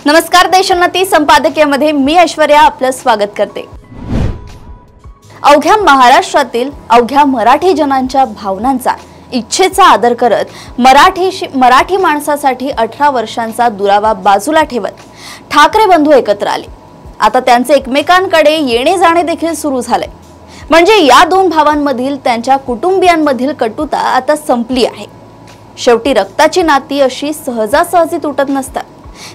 नमस्कार, देशोन्नती संपादकीयमध्ये मी ऐश्वर्या आपलं स्वागत करते। अवघ्या महाराष्ट्रातील अवघ्या मराठी जनांच्या भावनांचा, इच्छेचा आदर करत मराठी माणसासाठी 18 वर्षांचा दुरावा बाजूला ठेवत ठाकरे बंधू एकत्र आले। आता त्यांचे एकमेकांकडे येणे जाणे देखील सुरू झाले। म्हणजे या दोन भावांमधील त्यांच्या कुटुंबियांमधील कटुता आता संपली आहे। शेवटी रक्ताची नाती अशी सहजासहजी तुटत नसतात।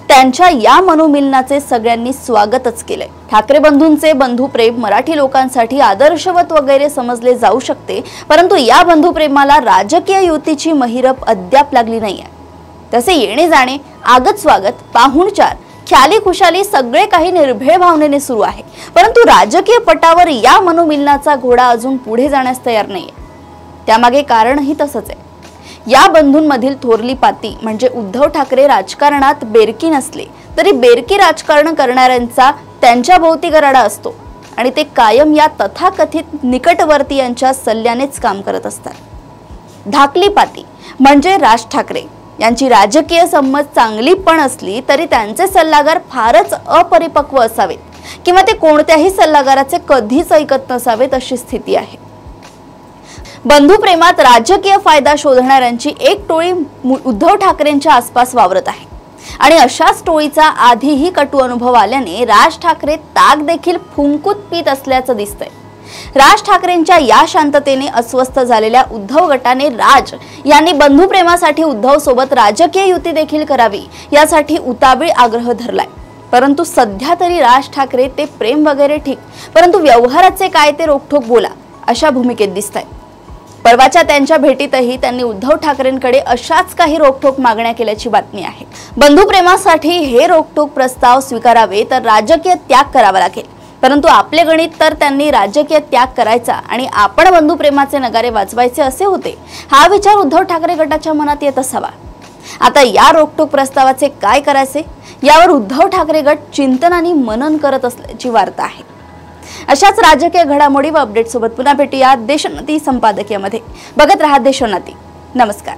त्यांच्या या मनोमिलनाचे सगळ्यांनी स्वागतच केले। ठाकरे बंधूंचे बंधुप्रेम मराठी लोकांसाठी आदर्शवत वगैरे समजले जाऊ शकते, परंतु या बंधुप्रेमाला राजकीय युतीची महिरप अद्याप लागली नाहीये। तसे येणे जाणे, आगत स्वागत, पाहुणचार, ख्याली खुशाली सगळे काही निर्भय भावनेने सुरू आहे, परंतु राजकीय पटावर या मनोमिलनाचा घोडा अजून पुढे जाण्यास तयार नाहीये। त्यामागे कारणही तसंच आहे। या बंधूंमधील थोरली पाती म्हणजे उद्धव ठाकरे राजकारणात बेरकी नसले तरी बेरकी राजकारण करणाऱ्यांचा त्यांच्या भोवती गराडा असतो आणि ते कायम या तथाकथित निकटवर्तीयांच्या सल्ल्यानेच काम करत असतात। धाकली पाती म्हणजे राज ठाकरे यांची राजकीय समज चांगली पण असली तरी त्यांचे सल्लागार फारच अपरिपक्व असावेत किंवा ते कोणत्याही सल्लागाराचे कधीच ऐकत नसावेत अशी स्थिती आहे। बंधुप्रेमात राजकीय फायदा शोधणाऱ्यांची एक टोळी उद्धव ठाकरेंच्या आसपास वावरत आहे आणि अशाच टोळीचा आधीही कटू अनुभव आल्याने राज ठाकरे ताक देखील फुंकूत पीत असल्याचं दिसतंय। राज ठाकरेंच्या या शांततेने अस्वस्थ झालेल्या उद्धव गटाने राज यांनी बंधुप्रेमासाठी उद्धव सोबत राजकीय युती देखील करावी यासाठी उतावीळ आग्रह धरलाय। परंतु सध्या तरी राज ठाकरे ते प्रेम वगैरे ठीक, परंतु व्यवहाराचे काय ते रोखठोक बोला अशा भूमिकेत दिसतायत। परवाच्या त्यांच्या भेटीतही त्यांनी उद्धव ठाकरेंकडे अशाच काही रोखठोक मागण्या केल्याची बातमी आहे। बंधुप्रेमासाठी हे रोखठोक प्रस्ताव स्वीकारावे तर राजकीय त्याग करावा लागेल, परंतु आपले गणित तर त्यांनी राजकीय त्याग करायचा आणि आपण बंधुप्रेमाचे नगारे वाजवायचे असे होते। हा विचार उद्धव ठाकरे गटाच्या मनात येत असावा। आता या रोखठोक प्रस्तावाचे काय करायचे यावर उद्धव ठाकरे गट चिंतन आणि मनन करत असल्याची वार्ता आहे। अशाच राजकीय घडामोडी व अपडेट सोबत पुन्हा भेटूया देशोन्नती संपादकीयमध्ये। बघत रहा देशोन्नती। नमस्कार।